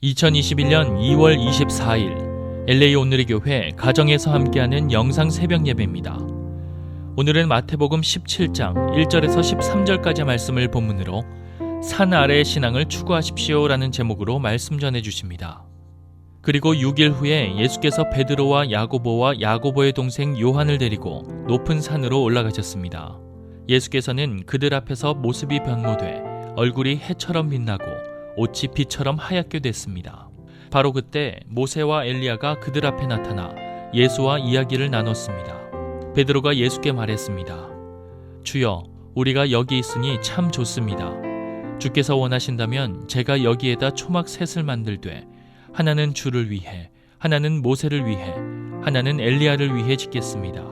2021년 2월 24일 LA 오늘의 교회 가정에서 함께하는 영상 새벽 예배입니다. 오늘은 마태복음 17장 1절에서 13절까지 말씀을 본문으로 산 아래의 신앙을 추구하십시오라는 제목으로 말씀 전해주십니다. 그리고 6일 후에 예수께서 베드로와 야고보와 야고보의 동생 요한을 데리고 높은 산으로 올라가셨습니다. 예수께서는 그들 앞에서 모습이 변모돼 얼굴이 해처럼 빛나고 옷이 빛처럼 하얗게 됐습니다. 바로 그때 모세와 엘리야가 그들 앞에 나타나 예수와 이야기를 나눴습니다. 베드로가 예수께 말했습니다. 주여, 우리가 여기 있으니 참 좋습니다. 주께서 원하신다면 제가 여기에다 초막 셋을 만들되 하나는 주를 위해, 하나는 모세를 위해, 하나는 엘리야를 위해 짓겠습니다.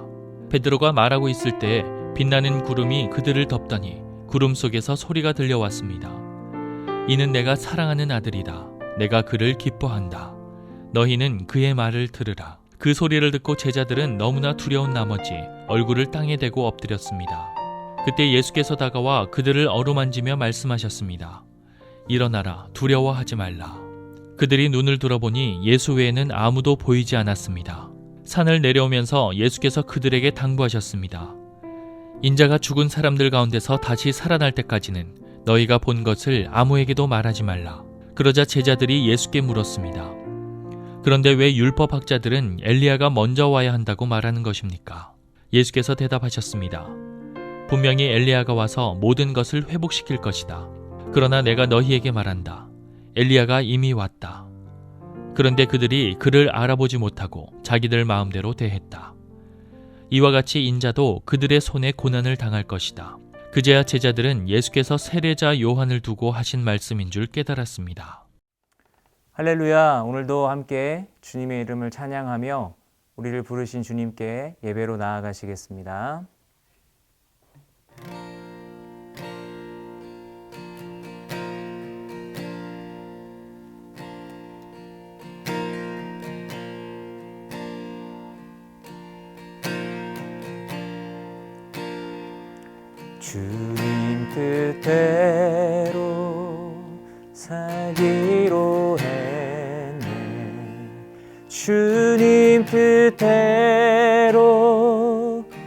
베드로가 말하고 있을 때 빛나는 구름이 그들을 덮더니 구름 속에서 소리가 들려왔습니다. 이는 내가 사랑하는 아들이다. 내가 그를 기뻐한다. 너희는 그의 말을 들으라. 그 소리를 듣고 제자들은 너무나 두려운 나머지 얼굴을 땅에 대고 엎드렸습니다. 그때 예수께서 다가와 그들을 어루만지며 말씀하셨습니다. 일어나라, 두려워하지 말라. 그들이 눈을 들어보니 예수 외에는 아무도 보이지 않았습니다. 산을 내려오면서 예수께서 그들에게 당부하셨습니다. 인자가 죽은 사람들 가운데서 다시 살아날 때까지는 너희가 본 것을 아무에게도 말하지 말라. 그러자 제자들이 예수께 물었습니다. 그런데 왜 율법학자들은 엘리야가 먼저 와야 한다고 말하는 것입니까? 예수께서 대답하셨습니다. 분명히 엘리야가 와서 모든 것을 회복시킬 것이다. 그러나 내가 너희에게 말한다. 엘리야가 이미 왔다. 그런데 그들이 그를 알아보지 못하고 자기들 마음대로 대했다. 이와 같이 인자도 그들의 손에 고난을 당할 것이다. 그제야 제자들은 예수께서 세례자 요한을 두고 하신 말씀인 줄 깨달았습니다. 할렐루야. 오늘도 함께 주님의 이름을 찬양하며 우리를 부르신 주님께 예배로 나아가시겠습니다. 주님 뜻대로 살기로 했네. 주님 뜻대로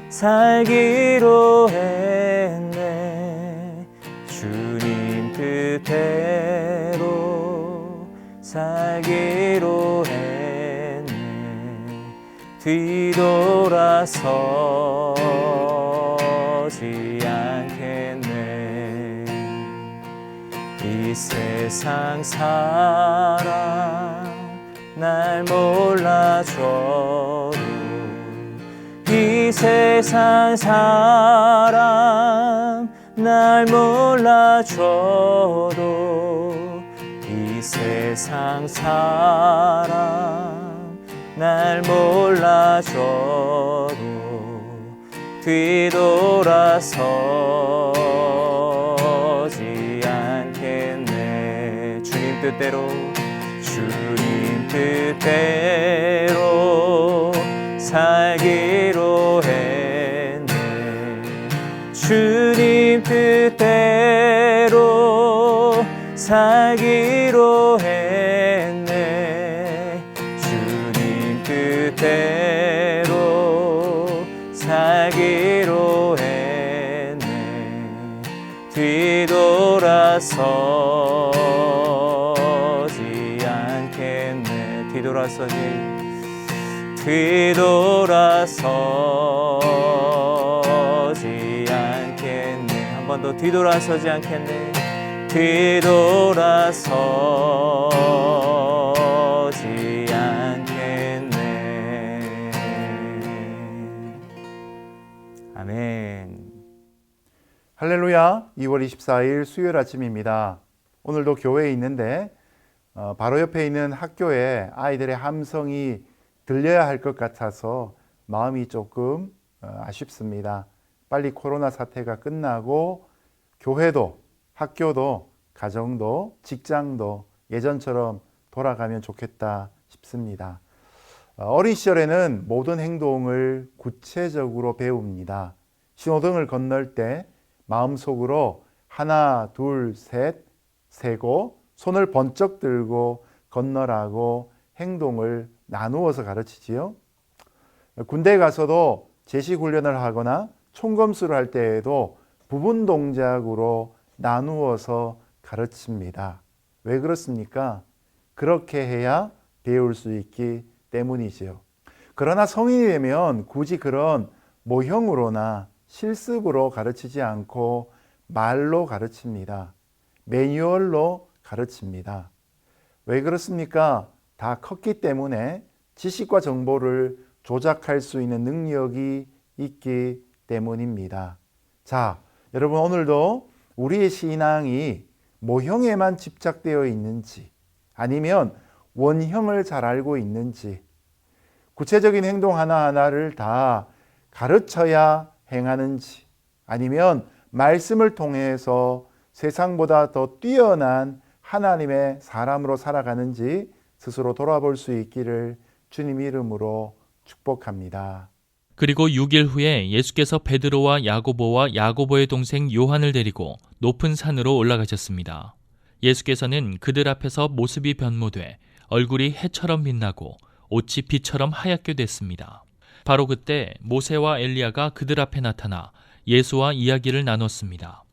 살기로 했네. 주님 뜻대로 살기로 했네. 뒤돌아서지 이 세상 사람 날 몰라줘도 이 세상 사람 날 몰라줘도 이 세상 사람 날 몰라줘도 뒤돌아서지 않겠네. 주님 뜻대로 살기로 했네. 주님 뜻대로 살기로 했네. 주님 뜻대로 살기로 했네. 뒤돌아서지 않겠네. 뒤돌아서지 않겠네. 한 번 더 뒤돌아서지 않겠네. 뒤돌아서지 않겠네. 아멘. 할렐루야. 2월 24일 수요일 아침입니다. 오늘도 교회에 있는데 바로 옆에 있는 학교에 아이들의 함성이 들려야 할 것 같아서 마음이 조금 아쉽습니다. 빨리 코로나 사태가 끝나고 교회도 학교도 가정도 직장도 예전처럼 돌아가면 좋겠다 싶습니다. 어린 시절에는 모든 행동을 구체적으로 배웁니다. 신호등을 건널 때 마음속으로 하나, 둘, 셋 세고 손을 번쩍 들고 건너라고 행동을 나누어서 가르치지요. 군대에 가서도 제식 훈련을 하거나 총검수를 할 때에도 부분 동작으로 나누어서 가르칩니다. 왜 그렇습니까? 그렇게 해야 배울 수 있기 때문이지요. 그러나 성인이 되면 굳이 그런 모형으로나 실습으로 가르치지 않고 말로 가르칩니다. 매뉴얼로 가르칩니다. 왜 그렇습니까? 다 컸기 때문에 지식과 정보를 조작할 수 있는 능력이 있기 때문입니다. 자, 여러분 오늘도 우리의 신앙이 모형에만 집착되어 있는지 아니면 원형을 잘 알고 있는지 구체적인 행동 하나하나를 다 가르쳐야 행하는지 아니면 말씀을 통해서 세상보다 더 뛰어난 하나님의 사람으로 살아가는지 스스로 돌아볼 수 있기를 주님 이름으로 축복합니다. 그리고 6일 후에 예수께서 베드로와 야고보와 야고보의 동생 요한을 데리고 높은 산으로 올라가셨습니다. 예수께서는 그들 앞에서 모습이 변모돼 얼굴이 해처럼 빛나고 옷이 빛처럼 하얗게 됐습니다. 바로 그때 모세와 엘리야가 그들 앞에 나타나 예수와 이야기를 나눴습니다.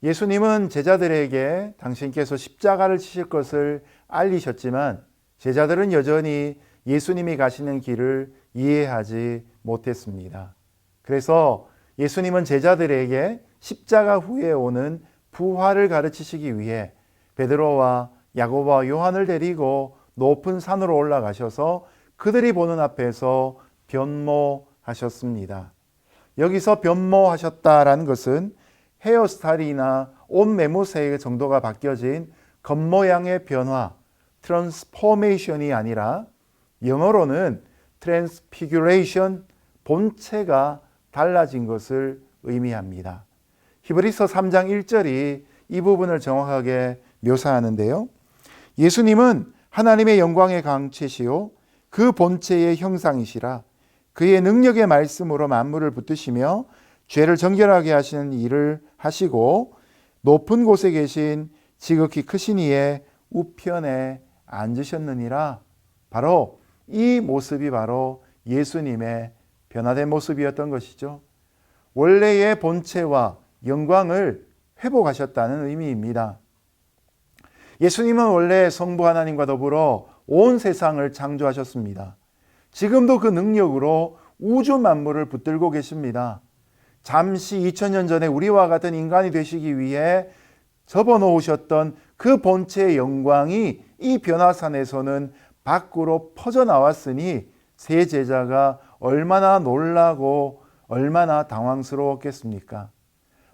예수님은 제자들에게 당신께서 십자가를 지실 것을 알리셨지만 제자들은 여전히 예수님이 가시는 길을 이해하지 못했습니다. 그래서 예수님은 제자들에게 십자가 후에 오는 부활을 가르치시기 위해 베드로와 야고보와 요한을 데리고 높은 산으로 올라가셔서 그들이 보는 앞에서 변모하셨습니다. 여기서 변모하셨다라는 것은 헤어스타일이나 옷 매무새 정도가 바뀌어진 겉모양의 변화, 트랜스포메이션이 아니라 영어로는 트랜스피규레이션, 본체가 달라진 것을 의미합니다. 히브리서 3장 1절이 이 부분을 정확하게 묘사하는데요. 예수님은 하나님의 영광의 강체시요 그 본체의 형상이시라 그의 능력의 말씀으로 만물을 붙드시며 죄를 정결하게 하시는 일을 하시고 높은 곳에 계신 지극히 크신 이의 우편에 앉으셨느니라. 바로 이 모습이 바로 예수님의 변화된 모습이었던 것이죠. 원래의 본체와 영광을 회복하셨다는 의미입니다. 예수님은 원래 성부 하나님과 더불어 온 세상을 창조하셨습니다. 지금도 그 능력으로 우주 만물을 붙들고 계십니다. 잠시 2000년 전에 우리와 같은 인간이 되시기 위해 접어놓으셨던 그 본체의 영광이 이 변화산에서는 밖으로 퍼져나왔으니 세 제자가 얼마나 놀라고 얼마나 당황스러웠겠습니까?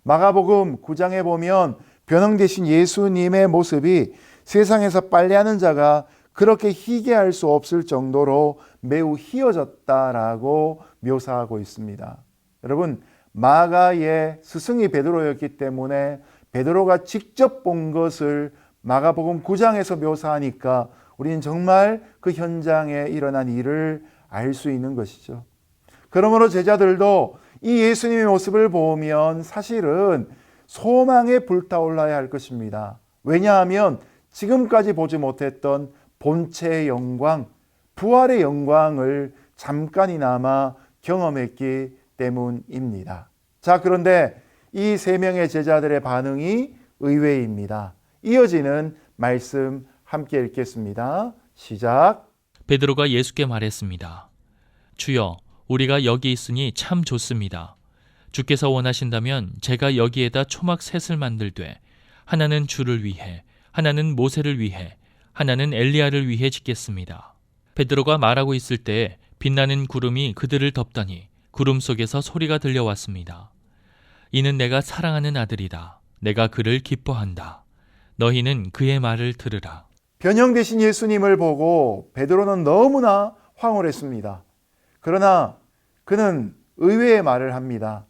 마가복음 9장에 보면 변형되신 예수님의 모습이 세상에서 빨래하는 자가 그렇게 희게할 수 없을 정도로 매우 희어졌다라고 묘사하고 있습니다. 여러분, 마가의 스승이 베드로였기 때문에 베드로가 직접 본 것을 마가복음 9장에서 묘사하니까 우리는 정말 그 현장에 일어난 일을 알 수 있는 것이죠. 그러므로 제자들도 이 예수님의 모습을 보면 사실은 소망에 불타올라야 할 것입니다. 왜냐하면 지금까지 보지 못했던 본체의 영광, 부활의 영광을 잠깐이나마 경험했기 때문입니다. 자, 그런데 이 세 명의 제자들의 반응이 의외입니다. 이어지는 말씀 함께 읽겠습니다. 시작. 베드로가 예수께 말했습니다. 주여, 우리가 여기 있으니 참 좋습니다. 주께서 원하신다면 제가 여기에다 초막 셋을 만들되 하나는 주를 위해, 하나는 모세를 위해, 하나는 엘리야를 위해 짓겠습니다. 베드로가 말하고 있을 때에 빛나는 구름이 그들을 덮더니 구름 속에서 소리가 들려왔습니다. 이는 내가 사랑하는 아들이다. 내가 그를 기뻐한다. 너희는 그의 말을 들으라. 변형되신 예수님을 보고 베드로는 너무나 황홀했습니다. 그러나 그는 의외의 말을 합니다.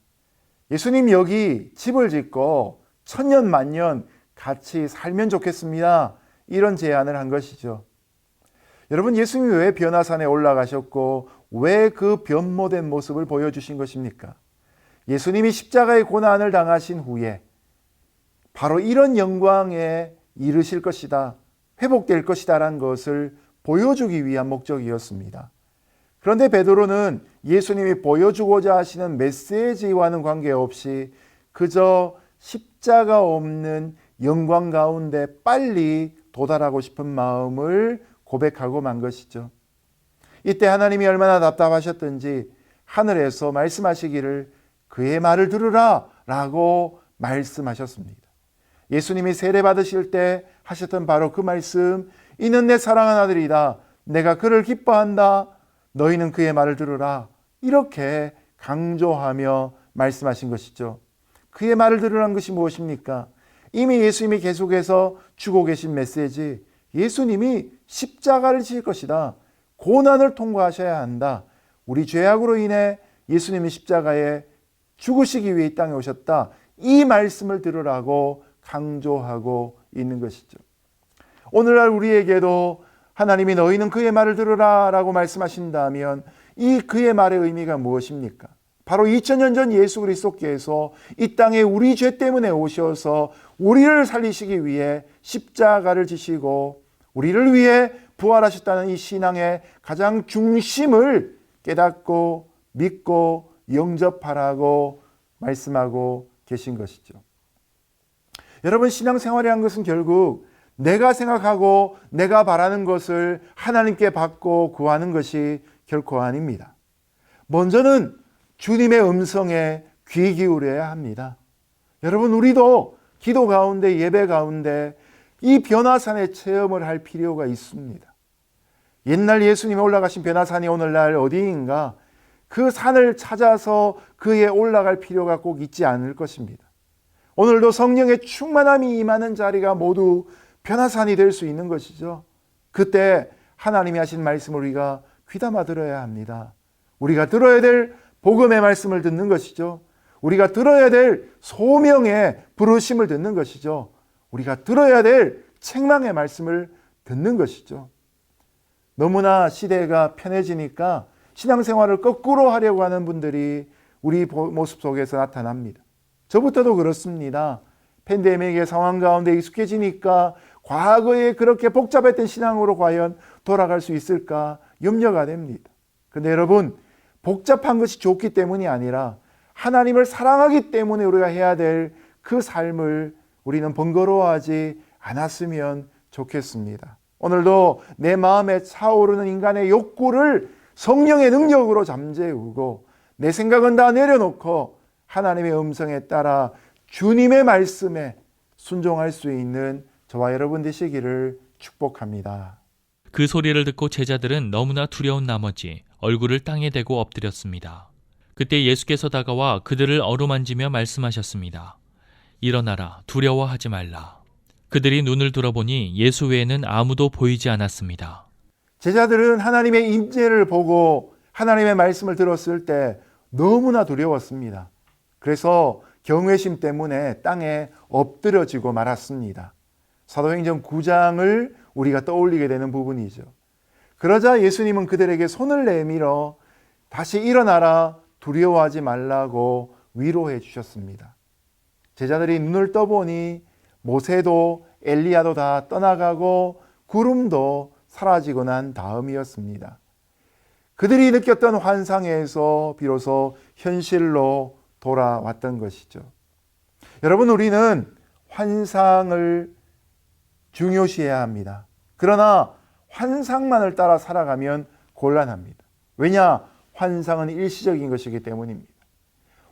예수님 여기 집을 짓고 천년 만년 같이 살면 좋겠습니다. 이런 제안을 한 것이죠. 여러분, 예수님이 왜 변화산에 올라가셨고 왜 그 변모된 모습을 보여주신 것입니까? 예수님이 십자가의 고난을 당하신 후에 바로 이런 영광에 이르실 것이다. 회복될 것이다라는 것을 보여주기 위한 목적이었습니다. 그런데 베드로는 예수님이 보여주고자 하시는 메시지와는 관계없이 그저 십자가 없는 영광 가운데 빨리 도달하고 싶은 마음을 고백하고 만 것이죠. 이때 하나님이 얼마나 답답하셨던지 하늘에서 말씀하시기를 그의 말을 들으라 라고 말씀하셨습니다. 예수님이 세례 받으실 때 하셨던 바로 그 말씀, 이는 내 사랑하는 아들이다. 내가 그를 기뻐한다. 너희는 그의 말을 들으라. 이렇게 강조하며 말씀하신 것이죠. 그의 말을 들으라는 것이 무엇입니까? 이미 예수님이 계속해서 주고 계신 메시지, 예수님이 십자가를 지실 것이다. 고난을 통과하셔야 한다. 우리 죄악으로 인해 예수님이 십자가에 죽으시기 위해 이 땅에 오셨다. 이 말씀을 들으라고 강조하고 있는 것이죠. 오늘날 우리에게도 하나님이 너희는 그의 말을 들으라 라고 말씀하신다면 이 그의 말의 의미가 무엇입니까? 바로 2000년 전 예수 그리스도께서 이 땅에 우리 죄 때문에 오셔서 우리를 살리시기 위해 십자가를 지시고 우리를 위해 부활하셨다는 이 신앙의 가장 중심을 깨닫고 믿고 영접하라고 말씀하고 계신 것이죠. 여러분, 신앙생활이라는 것은 결국 내가 생각하고 내가 바라는 것을 하나님께 받고 구하는 것이 결코 아닙니다. 먼저는 주님의 음성에 귀 기울여야 합니다. 여러분, 우리도 기도 가운데 예배 가운데 이 변화산의 체험을 할 필요가 있습니다. 옛날 예수님이 올라가신 변화산이 오늘날 어디인가? 그 산을 찾아서 그에 올라갈 필요가 꼭 있지 않을 것입니다. 오늘도 성령의 충만함이 임하는 자리가 모두 변화산이 될 수 있는 것이죠. 그때 하나님이 하신 말씀을 우리가 귀담아 들어야 합니다. 우리가 들어야 될 복음의 말씀을 듣는 것이죠. 우리가 들어야 될 소명의 부르심을 듣는 것이죠. 우리가 들어야 될 책망의 말씀을 듣는 것이죠. 너무나 시대가 편해지니까 신앙생활을 거꾸로 하려고 하는 분들이 우리 모습 속에서 나타납니다. 저부터도 그렇습니다. 팬데믹의 상황 가운데 익숙해지니까 과거에 그렇게 복잡했던 신앙으로 과연 돌아갈 수 있을까 염려가 됩니다. 그런데 여러분, 복잡한 것이 좋기 때문이 아니라 하나님을 사랑하기 때문에 우리가 해야 될 그 삶을 우리는 번거로워하지 않았으면 좋겠습니다. 오늘도 내 마음에 차오르는 인간의 욕구를 성령의 능력으로 잠재우고 내 생각은 다 내려놓고 하나님의 음성에 따라 주님의 말씀에 순종할 수 있는 저와 여러분 되시기를 축복합니다. 그 소리를 듣고 제자들은 너무나 두려운 나머지 얼굴을 땅에 대고 엎드렸습니다. 그때 예수께서 다가와 그들을 어루만지며 말씀하셨습니다. 일어나라, 두려워하지 말라. 그들이 눈을 들어보니 예수 외에는 아무도 보이지 않았습니다. 제자들은 하나님의 임재를 보고 하나님의 말씀을 들었을 때 너무나 두려웠습니다. 그래서 경외심 때문에 땅에 엎드려지고 말았습니다. 사도행전 9장을 우리가 떠올리게 되는 부분이죠. 그러자 예수님은 그들에게 손을 내밀어 다시 일어나라, 두려워하지 말라고 위로해 주셨습니다. 제자들이 눈을 떠보니 모세도 엘리야도 다 떠나가고 구름도 사라지고 난 다음이었습니다. 그들이 느꼈던 환상에서 비로소 현실로 돌아왔던 것이죠. 여러분, 우리는 환상을 중요시해야 합니다. 그러나 환상만을 따라 살아가면 곤란합니다. 왜냐? 환상은 일시적인 것이기 때문입니다.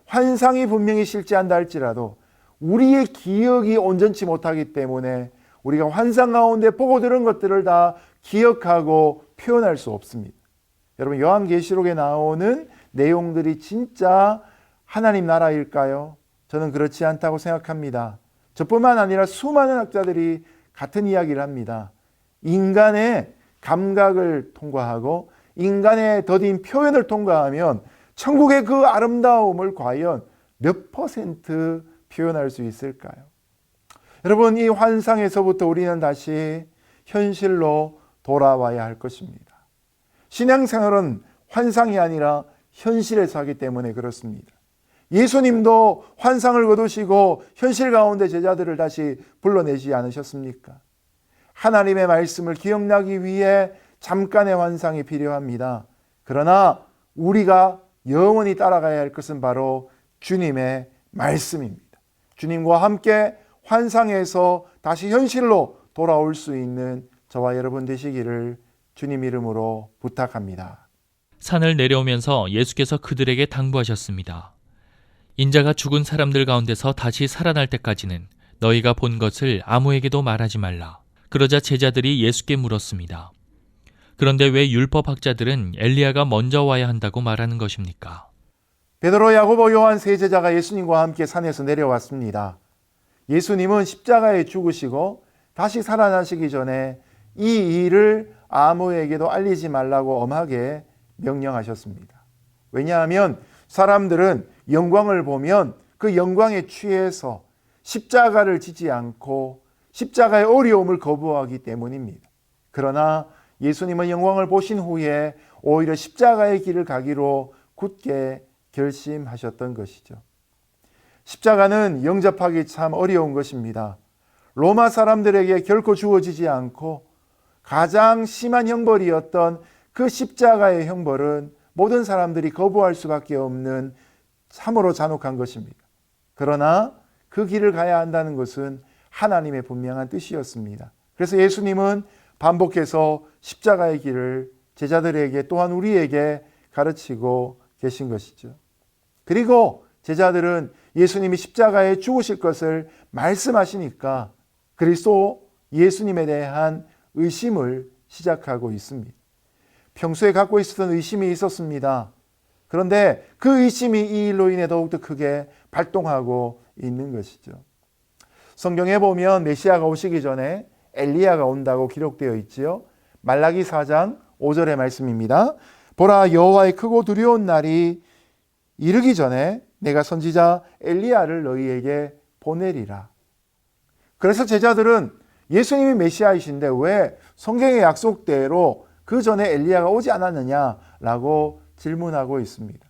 환상이 분명히 실제한다 할지라도 우리의 기억이 온전치 못하기 때문에 우리가 환상 가운데 보고 들은 것들을 다 기억하고 표현할 수 없습니다. 여러분, 요한계시록에 나오는 내용들이 진짜 하나님 나라일까요? 저는 그렇지 않다고 생각합니다. 저뿐만 아니라 수많은 학자들이 같은 이야기를 합니다. 인간의 감각을 통과하고 인간의 더딘 표현을 통과하면 천국의 그 아름다움을 과연 몇 퍼센트 표현할 수 있을까요? 여러분, 이 환상에서부터 우리는 다시 현실로 돌아와야 할 것입니다. 신앙생활은 환상이 아니라 현실에서 하기 때문에 그렇습니다. 예수님도 환상을 거두시고 현실 가운데 제자들을 다시 불러내지 않으셨습니까? 하나님의 말씀을 기억나기 위해 잠깐의 환상이 필요합니다. 그러나 우리가 영원히 따라가야 할 것은 바로 주님의 말씀입니다. 주님과 함께 환상에서 다시 현실로 돌아올 수 있는 저와 여러분 되시기를 주님 이름으로 부탁합니다. 산을 내려오면서 예수께서 그들에게 당부하셨습니다. 인자가 죽은 사람들 가운데서 다시 살아날 때까지는 너희가 본 것을 아무에게도 말하지 말라. 그러자 제자들이 예수께 물었습니다. 그런데 왜 율법학자들은 엘리야가 먼저 와야 한다고 말하는 것입니까? 베드로, 야고보, 요한 세 제자가 예수님과 함께 산에서 내려왔습니다. 예수님은 십자가에 죽으시고 다시 살아나시기 전에 이 일을 아무에게도 알리지 말라고 엄하게 명령하셨습니다. 왜냐하면 사람들은 영광을 보면 그 영광에 취해서 십자가를 지지 않고 십자가의 어려움을 거부하기 때문입니다. 그러나 예수님은 영광을 보신 후에 오히려 십자가의 길을 가기로 굳게 결심하셨던 것이죠. 십자가는 영접하기 참 어려운 것입니다. 로마 사람들에게 결코 주어지지 않고 가장 심한 형벌이었던 그 십자가의 형벌은 모든 사람들이 거부할 수밖에 없는 참으로 잔혹한 것입니다. 그러나 그 길을 가야 한다는 것은 하나님의 분명한 뜻이었습니다. 그래서 예수님은 반복해서 십자가의 길을 제자들에게 또한 우리에게 가르치고 계신 것이죠. 그리고 제자들은 예수님이 십자가에 죽으실 것을 말씀하시니까 그리스도 예수님에 대한 의심을 시작하고 있습니다. 평소에 갖고 있었던 의심이 있었습니다. 그런데 그 의심이 이 일로 인해 더욱더 크게 발동하고 있는 것이죠. 성경에 보면 메시아가 오시기 전에 엘리야가 온다고 기록되어 있지요. 말라기 4장 5절의 말씀입니다. 보라, 여호와의 크고 두려운 날이 이르기 전에 내가 선지자 엘리야를 너희에게 보내리라. 그래서 제자들은 예수님이 메시아이신데 왜 성경의 약속대로 그 전에 엘리야가 오지 않았느냐라고 질문하고 있습니다.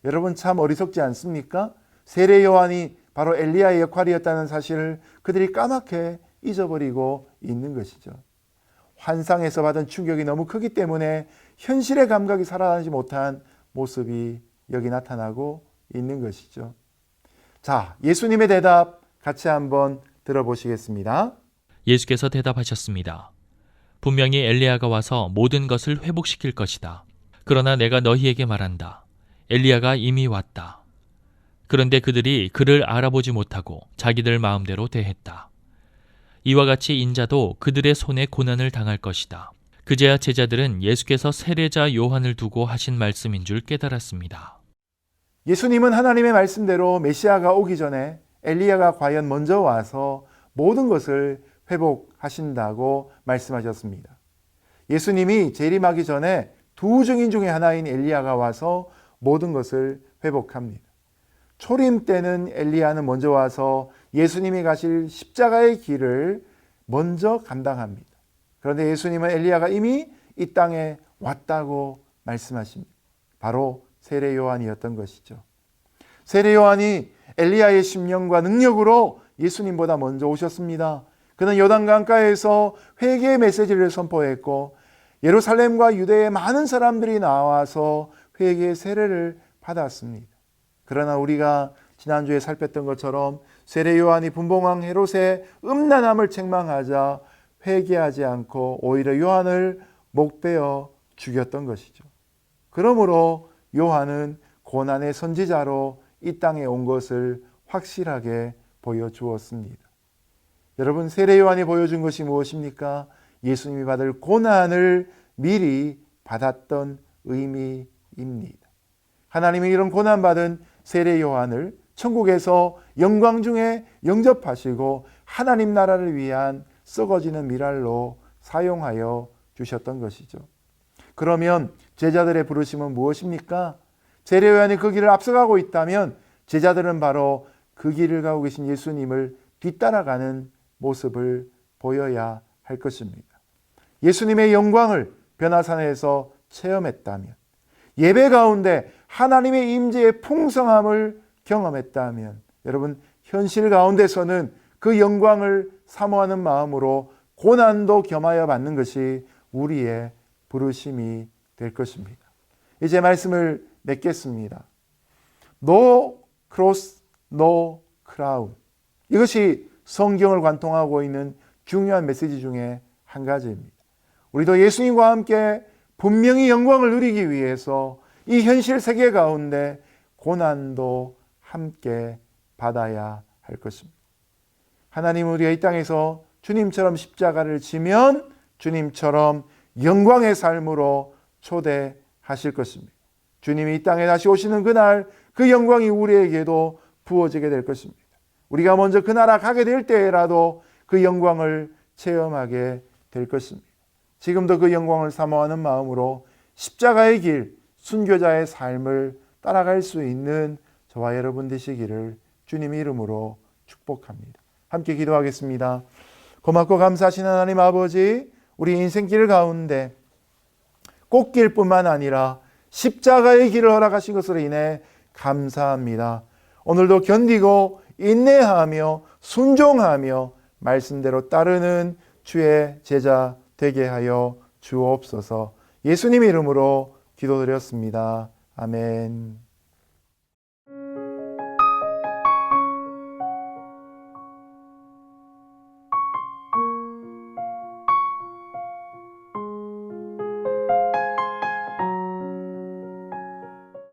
여러분 참 어리석지 않습니까? 세례 요한이 바로 엘리야의 역할이었다는 사실을 그들이 까맣게 잊어버리고 있는 것이죠. 환상에서 받은 충격이 너무 크기 때문에 현실의 감각이 살아나지 못한 모습이 여기 나타나고 있는 것이죠. 자, 예수님의 대답 같이 한번 들어보시겠습니다. 예수께서 대답하셨습니다. 분명히 엘리야가 와서 모든 것을 회복시킬 것이다. 그러나 내가 너희에게 말한다. 엘리야가 이미 왔다. 그런데 그들이 그를 알아보지 못하고 자기들 마음대로 대했다. 이와 같이 인자도 그들의 손에 고난을 당할 것이다. 그제야 제자들은 예수께서 세례자 요한을 두고 하신 말씀인 줄 깨달았습니다. 예수님은 하나님의 말씀대로 메시아가 오기 전에 엘리야가 과연 먼저 와서 모든 것을 회복하신다고 말씀하셨습니다. 예수님이 재림하기 전에 두 증인 중에 하나인 엘리야가 와서 모든 것을 회복합니다. 초림 때는 엘리야는 먼저 와서 예수님이 가실 십자가의 길을 먼저 감당합니다. 그런데 예수님은 엘리야가 이미 이 땅에 왔다고 말씀하십니다. 바로 세례 요한이었던 것이죠. 세례 요한이 엘리야의 심령과 능력으로 예수님보다 먼저 오셨습니다. 그는 요단강가에서 회개의 메시지를 선포했고 예루살렘과 유대의 많은 사람들이 나와서 회개의 세례를 받았습니다. 그러나 우리가 지난주에 살폈던 것처럼 세례 요한이 분봉왕 헤롯의 음란함을 책망하자 회개하지 않고 오히려 요한을 목베어 죽였던 것이죠. 그러므로 요한은 고난의 선지자로 이 땅에 온 것을 확실하게 보여주었습니다. 여러분, 세례 요한이 보여준 것이 무엇입니까? 예수님이 받을 고난을 미리 받았던 의미입니다. 하나님이 이런 고난받은 세례 요한을 천국에서 영광 중에 영접하시고 하나님 나라를 위한 썩어지는 미랄로 사용하여 주셨던 것이죠. 그러면 제자들의 부르심은 무엇입니까? 세례 요한이 그 길을 앞서가고 있다면 제자들은 바로 그 길을 가고 계신 예수님을 뒤따라가는 모습을 보여야 할 것입니다. 예수님의 영광을 변화산에서 체험했다면, 예배 가운데 하나님의 임재의 풍성함을 경험했다면, 여러분 현실 가운데서는 그 영광을 사모하는 마음으로 고난도 겸하여 받는 것이 우리의 부르심이 될 것입니다. 이제 말씀을 맺겠습니다. No cross, no crown. 이것이 성경을 관통하고 있는 중요한 메시지 중에 한 가지입니다. 우리도 예수님과 함께 분명히 영광을 누리기 위해서 이 현실 세계 가운데 고난도 함께 받아야 할 것입니다. 하나님은 우리가 이 땅에서 주님처럼 십자가를 지면 주님처럼 영광의 삶으로 초대하실 것입니다. 주님이 이 땅에 다시 오시는 그날 그 영광이 우리에게도 부어지게 될 것입니다. 우리가 먼저 그 나라 가게 될 때라도 그 영광을 체험하게 될 것입니다. 지금도 그 영광을 사모하는 마음으로 십자가의 길, 순교자의 삶을 따라갈 수 있는 저와 여러분 되시기를 주님의 이름으로 축복합니다. 함께 기도하겠습니다. 고맙고 감사하신 하나님 아버지, 우리 인생길 가운데 꽃길뿐만 아니라 십자가의 길을 허락하신 것으로 인해 감사합니다. 오늘도 견디고 인내하며 순종하며 말씀대로 따르는 주의 제자 되게 하여 주옵소서. 예수님의 이름으로 기도드렸습니다. 아멘.